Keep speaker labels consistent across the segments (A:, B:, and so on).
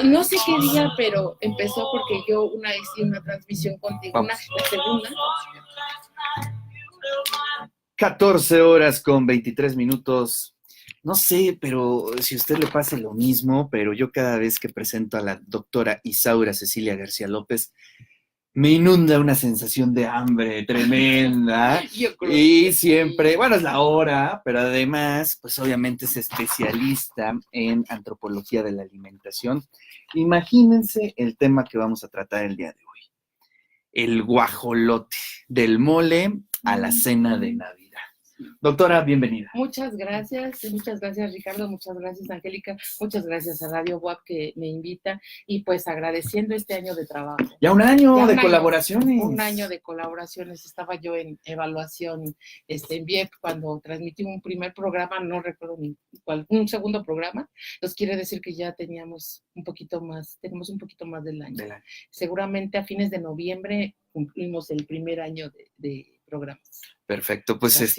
A: No sé qué día, pero empezó porque yo una vez hice una transmisión contigo, la segunda.
B: 14 horas con 23 minutos. No sé, pero si a usted le pase lo mismo, pero yo cada vez que presento a la doctora Isaura Cecilia García López, me inunda una sensación de hambre tremenda. Y siempre, bueno, es la hora, pero además, pues obviamente es especialista en antropología de la alimentación. Imagínense el tema que vamos a tratar el día de hoy. El guajolote, del mole a la cena de Navidad. Doctora, bienvenida.
A: Muchas gracias Ricardo, muchas gracias Angélica, muchas gracias a Radio WAP que me invita y pues agradeciendo este año de trabajo.
B: Ya un año de colaboraciones.
A: Un año de colaboraciones, estaba yo en evaluación en VIEP cuando transmití un primer programa, no recuerdo ni cuál, un segundo programa, nos quiere decir que ya tenemos un poquito más del año. Seguramente a fines de noviembre cumplimos el primer año de programas.
B: Perfecto, pues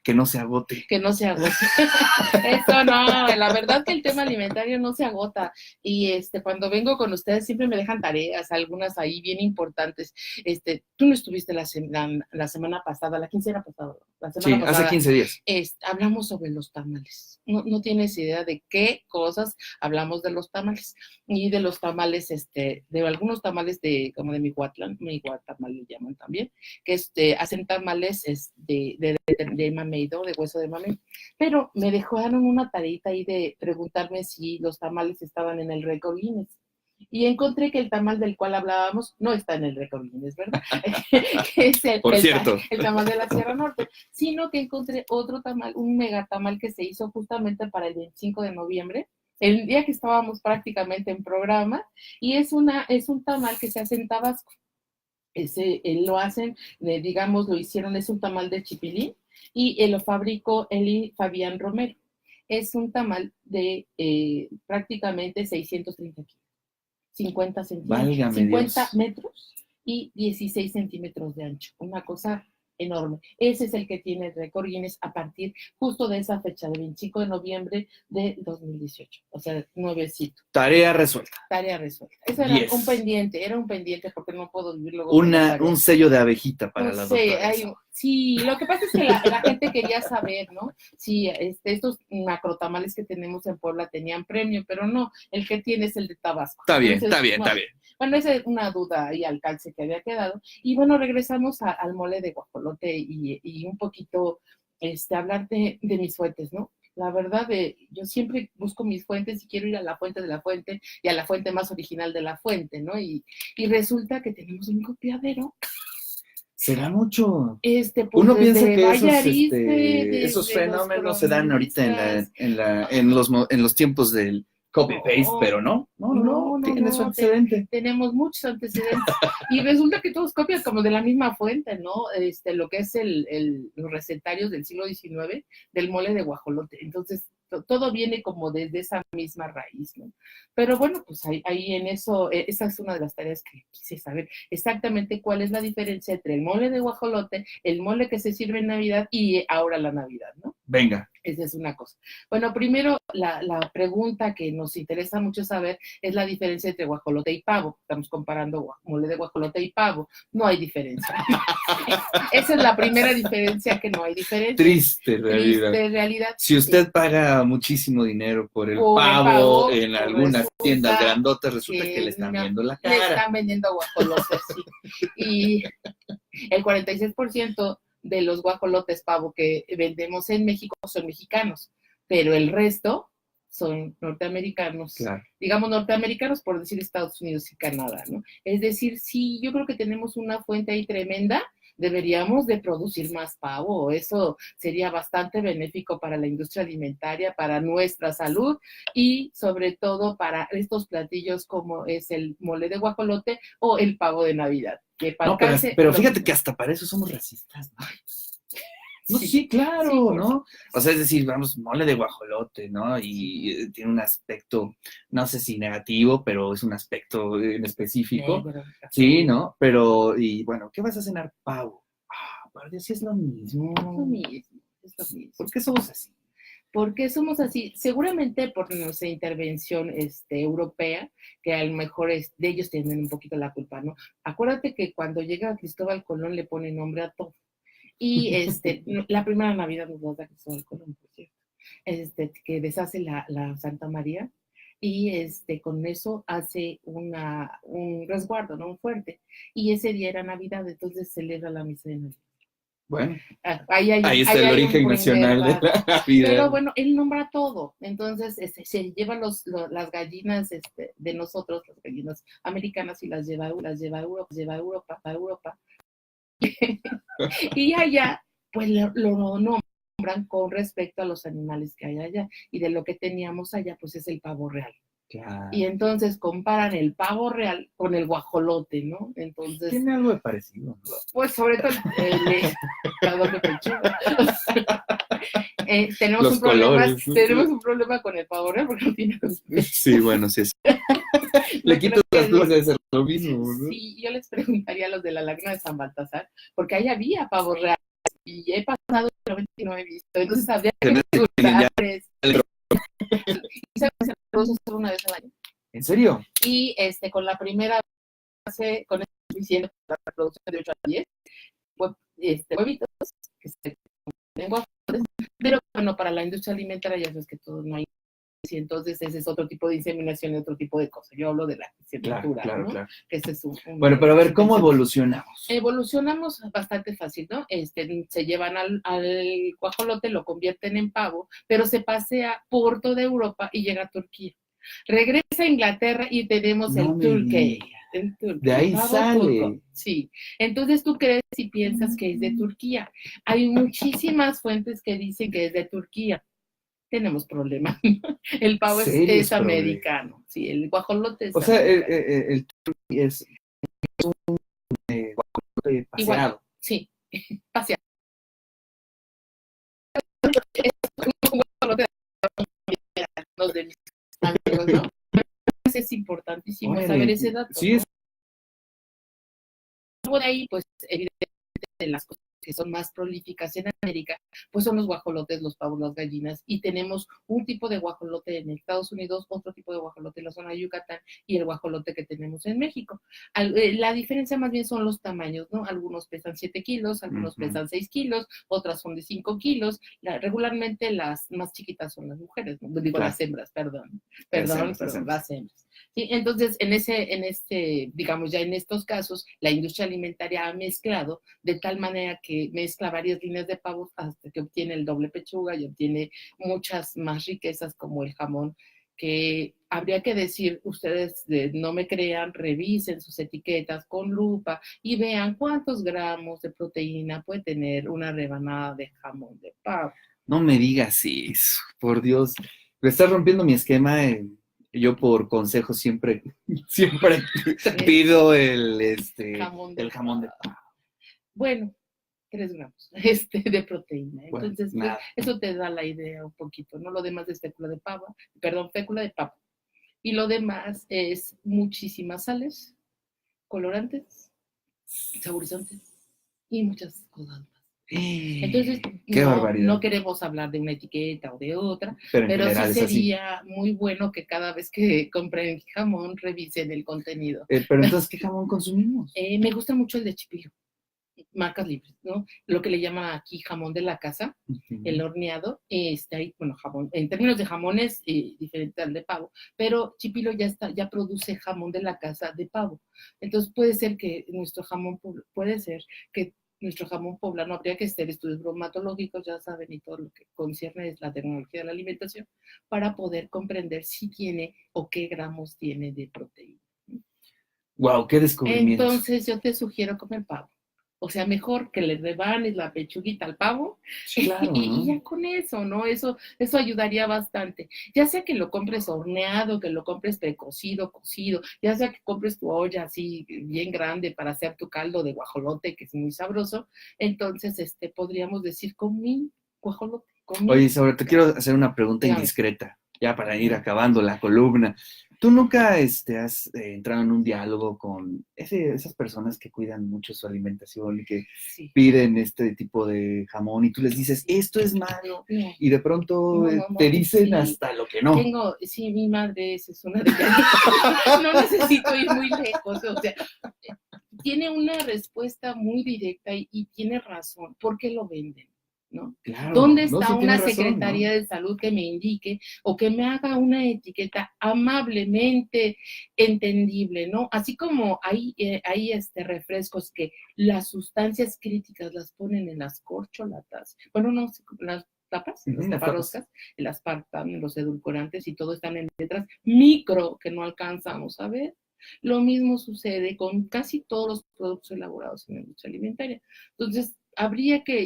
B: que no se agote.
A: Que no se agote. Eso no, la verdad que el tema alimentario no se agota. Y cuando vengo con ustedes siempre me dejan tareas, algunas ahí bien importantes. Tú no estuviste la semana pasada, la quincena pasada.
B: Hace 15 días.
A: Hablamos sobre los tamales. No tienes idea de qué cosas hablamos de los tamales. Y de los tamales, de algunos tamales como de Mihuatlán le llaman también, que hacen tamales de mameydo, de hueso de mamey. Pero me dejaron una tareita ahí de preguntarme si los tamales estaban en el récord Guinness. Y encontré que el tamal del cual hablábamos no está en el récord Guinness, ¿verdad? Que es el tamal de la Sierra Norte, sino que encontré otro tamal, un megatamal que se hizo justamente para el 25 de noviembre, el día que estábamos prácticamente en programa, y es un tamal que se hace en Tabasco. Lo hacen, digamos, lo hicieron, es un tamal de chipilín, y lo fabricó Eli Fabián Romero. Es un tamal de prácticamente 630 kilos. 50 centímetros, 50 metros y 16 centímetros de ancho. Una cosa enorme. Ese es el que tiene el récord Guinness a partir justo de esa fecha, del 25 de noviembre de 2018. O sea, nuevecito.
B: Tarea resuelta.
A: Eso era un pendiente porque no puedo vivir luego.
B: Un sello de abejita para la doctora.
A: Sí, lo que pasa es que la gente quería saber, ¿no? Si estos macrotamales que tenemos en Puebla tenían premio, pero no, el que tiene es el de Tabasco.
B: Está bien.
A: Bueno, esa es una duda ahí al calce que había quedado. Y bueno, regresamos al mole de guajolote y un poquito hablar de mis fuentes, ¿no? La verdad, yo siempre busco mis fuentes y quiero ir a la fuente de la fuente y a la fuente más original de la fuente, ¿no? Y resulta que tenemos un copiadero.
B: ¿Será mucho?
A: Pues
B: uno piensa que esos fenómenos se dan ahorita en los tiempos del copy-paste, pero no, tiene su antecedente.
A: Tenemos muchos antecedentes. Y resulta que todos copian como de la misma fuente, ¿no? Lo que es los recetarios del siglo XIX del mole de guajolote. Entonces, todo viene como desde esa misma raíz, ¿no? Pero bueno, pues ahí en eso, esa es una de las tareas que quise saber exactamente cuál es la diferencia entre el mole de guajolote, el mole que se sirve en Navidad y ahora la Navidad, ¿no?
B: Venga.
A: Esa es una cosa. Bueno, primero, la pregunta que nos interesa mucho saber es la diferencia entre guajolote y pavo. Estamos comparando mole de guajolote y pavo. No hay diferencia. Esa es la primera diferencia, que no hay diferencia.
B: Triste realidad. Si usted paga muchísimo dinero por el pavo en algunas tiendas grandotas, resulta que le están viendo la cara.
A: Le están vendiendo guajolotes, sí. Y el 46% de los guajolotes pavo que vendemos en México son mexicanos, pero el resto son norteamericanos.
B: Claro.
A: Digamos norteamericanos por decir Estados Unidos y Canadá, ¿no? Es decir, sí, yo creo que tenemos una fuente ahí tremenda, deberíamos de producir más pavo, eso sería bastante benéfico para la industria alimentaria, para nuestra salud y sobre todo para estos platillos como es el mole de guajolote o el pavo de Navidad.
B: Pero fíjate que hasta para eso somos racistas, ¿no? No, sí, claro, sí, ¿no? O sea, es decir, vamos, mole de guajolote, ¿no? Y tiene un aspecto, no sé si negativo, pero es un aspecto en específico. Sí, ¿no? Pero, y bueno, ¿qué vas a cenar? Pavo. Para Dios, sí es lo mismo.
A: Es lo mismo.
B: ¿Por qué somos así?
A: ¿Por qué somos así? Seguramente por nuestra intervención europea, que a lo mejor de ellos tienen un poquito la culpa, ¿no? Acuérdate que cuando llega Cristóbal Colón le pone nombre a todo. Y la primera Navidad nos da Cristóbal Colón, por cierto, que deshace la Santa María y con eso hace un resguardo, ¿no? Un fuerte. Y ese día era Navidad, entonces celebra la misa de Navidad.
B: Bueno,
A: ahí
B: está el origen nacional de la Navidad.
A: Pero bueno, él nombra todo. Entonces, se lleva las gallinas de nosotros, las gallinas americanas, y las lleva a Europa, y allá, pues lo nombran con respecto a los animales que hay allá. Y de lo que teníamos allá, pues es el pavo real.
B: Claro.
A: Y entonces comparan el pavo real con el guajolote, ¿no? Entonces,
B: tiene algo de parecido, ¿no?
A: Pues sobre todo la doble pechuga. Tenemos un problema con el pavo real porque no tiene dos pechos.
B: Sí, bueno, sí. Le quito las plumas a lo mismo, ¿no?
A: Sí, yo les preguntaría a los de la Laguna de San Baltasar, porque ahí había pavo real y he pasado y no he visto. Entonces habría que preguntarles. Y se produce solo una vez al año.
B: ¿En serio?
A: Y con la primera base, con esto diciendo la reproducción de 8 a 10, huevitos que se ponen guajolotes, pero bueno, para la industria alimentaria ya sabes que todo no hay. Y entonces ese es otro tipo de inseminación y otro tipo de cosas. Yo hablo de la semilla,
B: claro,
A: ¿no?
B: Claro.
A: Que ese es
B: bueno, pero a ver, ¿cómo evolucionamos?
A: Evolucionamos bastante fácil, ¿no? Se llevan al guajolote, lo convierten en pavo, pero se pasea por toda Europa y llega a Turquía. Regresa a Inglaterra y tenemos el turkey.
B: De ahí sale. Turco.
A: Sí. Entonces tú crees y piensas que es de Turquía. Hay muchísimas fuentes que dicen que es de Turquía. Tenemos problemas. El pavo es americano. Sí, el guajolote es americano.
B: El turkey es un guajolote paseado. Igual,
A: sí, paseado. Es un guajolote de mis amigos, ¿no? Es importantísimo saber ese dato.
B: Sí,
A: ¿no? Por ahí, pues, evidentemente, las cosas que son más prolíficas en América, pues son los guajolotes, los pavos, las gallinas, y tenemos un tipo de guajolote en Estados Unidos, otro tipo de guajolote en la zona de Yucatán, y el guajolote que tenemos en México. La diferencia más bien son los tamaños, ¿no? Algunos pesan 7 kilos, algunos pesan 6 kilos, otras son de 5 kilos. Regularmente las más chiquitas son las mujeres, ¿no? Digo, las hembras, perdón, las hembras. Sí, entonces, digamos, ya en estos casos, la industria alimentaria ha mezclado de tal manera que mezcla varias líneas de pavos hasta que obtiene el doble pechuga y obtiene muchas más riquezas como el jamón, que habría que decir, ustedes no me crean, revisen sus etiquetas con lupa y vean cuántos gramos de proteína puede tener una rebanada de jamón de pavo.
B: No me digas eso, por Dios. Me estás rompiendo mi esquema. Yo por consejo siempre pido el jamón de pavo.
A: Bueno, 3 gramos de proteína. Entonces, bueno, pues, eso te da la idea un poquito, ¿no? Lo demás es fécula de pavo. Y lo demás es muchísimas sales, colorantes, saborizantes y muchas cosas más. Entonces, no queremos hablar de una etiqueta o de otra, pero sí sería muy bueno que cada vez que compren jamón revisen el contenido.
B: Pero entonces, ¿qué jamón consumimos?
A: Me gusta mucho el de Chipilo, marcas libres, ¿no? Lo que le llaman aquí jamón de la casa, el horneado, bueno, jamón, en términos de jamones, diferente al de pavo, pero Chipilo ya produce jamón de la casa de pavo. Entonces puede ser que nuestro jamón poblano, habría que hacer estudios bromatológicos, ya saben, y todo lo que concierne es la tecnología de la alimentación, para poder comprender si tiene o qué gramos tiene de proteína.
B: ¡Wow! ¡Qué descubrimiento!
A: Entonces yo te sugiero comer pavo. O sea, mejor que le rebanes la pechuguita al pavo,
B: claro, ¿no?
A: Y ya con eso, ¿no? Eso ayudaría bastante. Ya sea que lo compres horneado, que lo compres precocido, cocido, ya sea que compres tu olla así bien grande para hacer tu caldo de guajolote, que es muy sabroso, entonces podríamos decir comí guajolote.
B: Oye, Isaura, te quiero hacer una pregunta indiscreta, ya para ir acabando la columna. ¿Tú nunca has entrado en un diálogo con esas personas que cuidan mucho su alimentación y que
A: Sí.
B: piden este tipo de jamón y tú les dices, esto es malo,
A: No.
B: y de pronto
A: No,
B: te dicen
A: sí.
B: hasta lo que no?
A: Sí, mi madre esa es una de ellas. No necesito ir muy lejos, o sea, tiene una respuesta muy directa y tiene razón. ¿Por qué lo venden? ¿No?
B: Claro,
A: ¿Dónde
B: no,
A: está
B: sí
A: una
B: tiene razón,
A: Secretaría
B: ¿no?
A: de Salud que me indique o que me haga una etiqueta amablemente entendible, ¿no? Así como hay refrescos que las sustancias críticas las ponen en las corcholatas, bueno, no, las tapas, las
B: Las tapas.
A: taparroscas, el aspartame, los edulcorantes y todo están en letras micro que no alcanzamos a ver. Lo mismo sucede con casi todos los productos elaborados en la industria alimentaria. Entonces,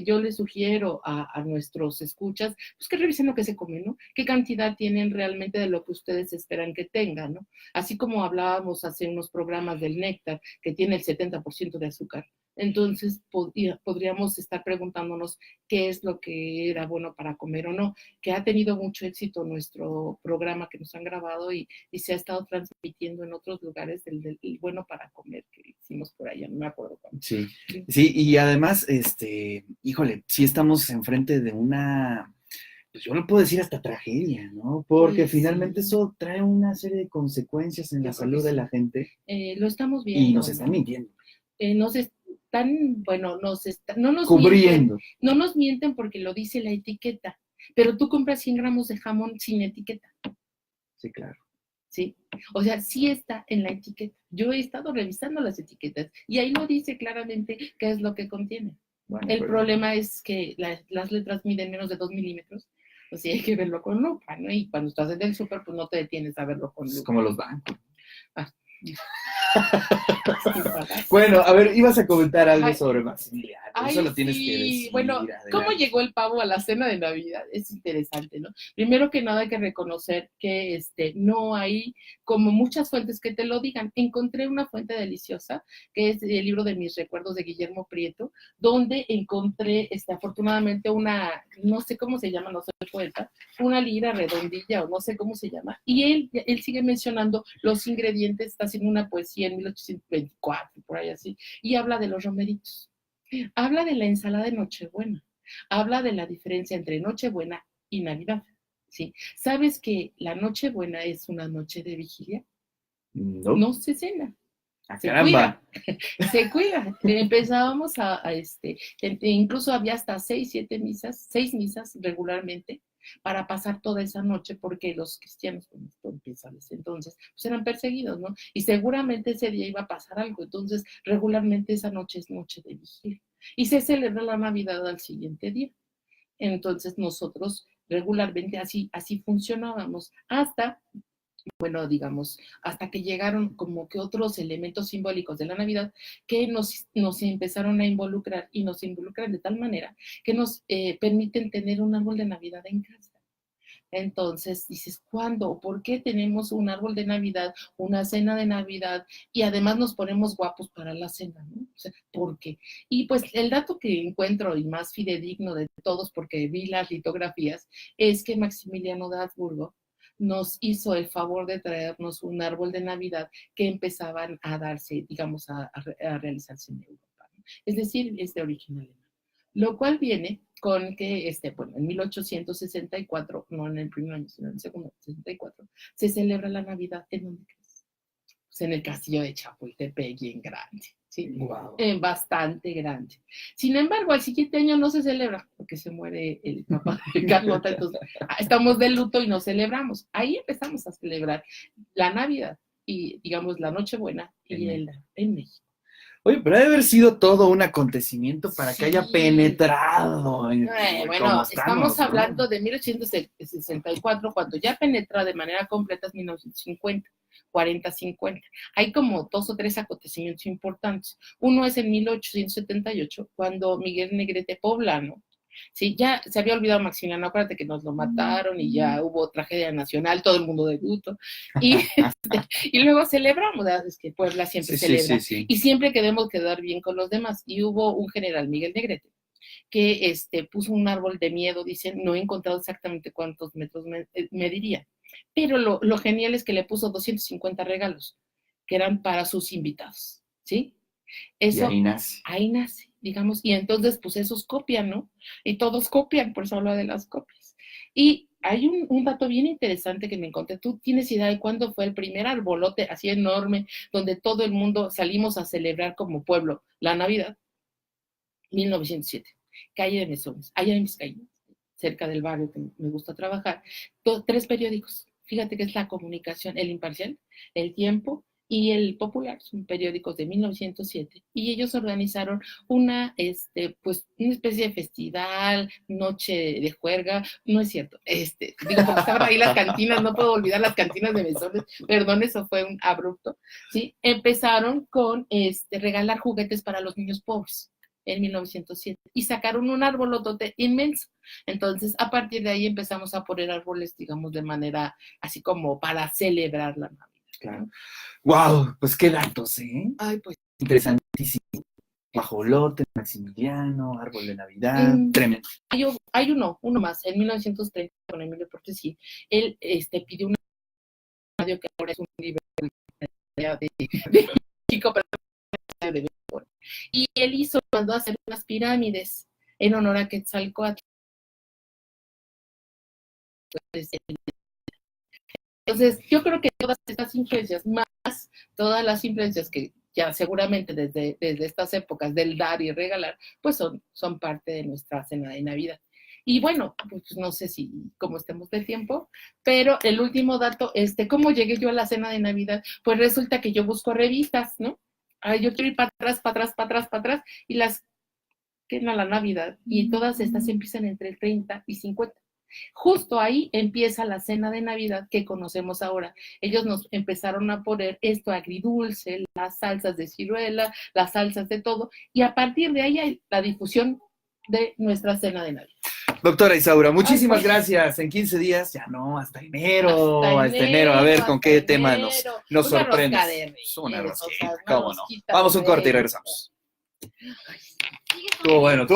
A: yo les sugiero a nuestros escuchas, pues que revisen lo que se come, ¿no? ¿Qué cantidad tienen realmente de lo que ustedes esperan que tengan, ¿no? Así como hablábamos hace unos programas del néctar, que tiene el 70% de azúcar. Entonces, podríamos estar preguntándonos qué es lo que era bueno para comer o no, que ha tenido mucho éxito nuestro programa que nos han grabado y se ha estado transmitiendo en otros lugares del bueno para comer que hicimos por allá, no me acuerdo cuándo.
B: Sí, sí, y además, híjole, sí estamos enfrente de una, pues yo no puedo decir hasta tragedia, ¿no? Porque
A: Pues,
B: finalmente
A: sí.
B: eso trae una serie de consecuencias en
A: Yo
B: la
A: creo que
B: salud de
A: sí.
B: la gente
A: Lo estamos
B: y
A: viendo,
B: nos están mintiendo,
A: nos están, bueno, no nos mienten,
B: cubriendo.
A: no nos mienten porque lo dice la etiqueta, pero tú compras 100 gramos de jamón sin etiqueta,
B: Sí, claro.
A: ¿sí? O sea, sí está en la etiqueta. Yo he estado revisando las etiquetas y ahí lo dice claramente qué es lo que contiene.
B: Bueno,
A: El
B: pero
A: problema es que las letras miden menos de 2 milímetros, o sea, hay que verlo con lupa, ¿no? Y cuando estás en el súper, pues no te detienes a verlo con
B: es
A: lupa.
B: como los bancos.
A: Ah,
B: Bueno, a ver, ibas a comentar algo
A: Ay,
B: sobre Maximiliano. Eso
A: Ay,
B: lo tienes que
A: sí.
B: decir.
A: Bueno, ¿cómo
B: Adelante.
A: llegó el pavo a la cena de Navidad? Es interesante, ¿no? Primero que nada hay que reconocer que no hay como muchas fuentes que te lo digan. Encontré una fuente deliciosa, que es el libro de mis recuerdos de Guillermo Prieto, donde encontré, afortunadamente, no sé cómo se llama, no soy poeta, una lira redondilla o no sé cómo se llama, y él sigue mencionando los ingredientes, está haciendo una poesía en 1824, por ahí así, y habla de los romeritos. Habla de la ensalada de Nochebuena, habla de la diferencia entre Nochebuena y Navidad, ¿sí? ¿Sabes que la Nochebuena es una noche de vigilia?
B: No.
A: No se cena,
B: Ah,
A: se
B: caramba.
A: cuida, se cuida. Empezábamos incluso había hasta 6 misas regularmente para pasar toda esa noche, porque los cristianos, cuando esto empieza desde entonces, pues eran perseguidos, ¿no? Y seguramente ese día iba a pasar algo, entonces regularmente esa noche es noche de vigilia. Y se celebra la Navidad al siguiente día. Entonces nosotros regularmente así funcionábamos hasta, bueno, digamos, hasta que llegaron como que otros elementos simbólicos de la Navidad que nos empezaron a involucrar y nos involucran de tal manera que nos permiten tener un árbol de Navidad en casa. Entonces dices, ¿cuándo o por qué tenemos un árbol de Navidad, una cena de Navidad y además nos ponemos guapos para la cena, ¿no? O sea, ¿por qué? Y pues el dato que encuentro y más fidedigno de todos, porque vi las litografías, es que Maximiliano de Habsburgo nos hizo el favor de traernos un árbol de Navidad que empezaban a darse, digamos, a realizarse en Europa, ¿no? Es decir, es de origen alemán. Lo cual viene con que, bueno, en 1864, no en el primer año, sino en el segundo, 64, se celebra la Navidad. ¿En dónde crees? Pues en el castillo de Chapultepec, bien grande, ¿sí?
B: Wow.
A: Bastante grande. Sin embargo, al siguiente año no se celebra, porque se muere el papá de Carlota, entonces estamos de luto y no celebramos. Ahí empezamos a celebrar la Navidad y, digamos, la Nochebuena en México.
B: Oye, pero debe haber sido todo un acontecimiento para que haya
A: Sí.
B: penetrado como
A: Bueno, estamos
B: estamos,
A: hablando
B: ¿no?
A: de 1864, cuando ya penetra de manera completa es 1950, 40, 50. Hay como 2 o 3 acontecimientos importantes. Uno es en 1878, cuando Miguel Negrete Poblano, sí, ya se había olvidado Maximiliano, acuérdate que nos lo mataron y ya hubo tragedia nacional, todo el mundo de luto, y, y luego celebramos, ¿verdad? Es que Puebla siempre celebra,
B: Sí.
A: y siempre queremos quedar bien con los demás, y hubo un general, Miguel Negrete, que puso un árbol de miedo, dicen, no he encontrado exactamente cuántos metros mediría, Pero lo genial es que le puso 250 regalos, que eran para sus invitados, ¿sí? Eso, ahí nace, digamos, y entonces pues esos copian, ¿no? Y todos copian, por eso hablo de las copias. Y hay un dato bien interesante que me encontré. ¿Tú tienes idea de cuándo fue el primer arbolote así enorme donde todo el mundo salimos a celebrar como pueblo la Navidad? 1907, calle de Mesones, allá en Vizcaya, cerca del barrio que me gusta trabajar. 3 periódicos. Fíjate que es La Comunicación, El Imparcial, El Tiempo y El Popular, son periódicos de 1907, y ellos organizaron pues, una especie de festival, noche de juerga, no es cierto, digo, porque estaban ahí las cantinas, no puedo olvidar las cantinas de Mesones, perdón, eso fue un abrupto, ¿sí? Empezaron con regalar juguetes para los niños pobres en 1907 y sacaron un arbolotote inmenso. Entonces, a partir de ahí empezamos a poner árboles, digamos, de manera así como para celebrar la Navidad.
B: Claro. Wow, pues qué datos, ¿eh?
A: Ay, pues.
B: Interesantísimo. Guajolote, Maximiliano, árbol de Navidad, tremendo.
A: Hay uno más, en 1930, con Emilio Portesí, él pidió una radio que ahora es un libro de México, pero de México. Y él mandó a hacer unas pirámides en honor a Quetzalcóatl. Entonces, yo creo que todas estas influencias, más todas las influencias que ya seguramente desde estas épocas del dar y regalar, pues son parte de nuestra cena de Navidad. Y bueno, pues no sé cómo estemos de tiempo, pero el último dato, ¿cómo llegué yo a la cena de Navidad? Pues resulta que yo busco revistas, ¿no? Yo quiero ir para atrás, y las que no la Navidad, y todas estas empiezan entre el 30 y 50. Justo ahí empieza la cena de Navidad que conocemos ahora. Ellos nos empezaron a poner esto agridulce, las salsas de ciruela, las salsas de todo, y a partir de ahí hay la difusión de nuestra cena de Navidad.
B: Doctora Isaura, muchísimas gracias. En 15 días, ya no, hasta enero. A ver con qué tema nos sorprende. Una rosquita, cómo no. Vamos a un corte y regresamos. Estuvo bueno.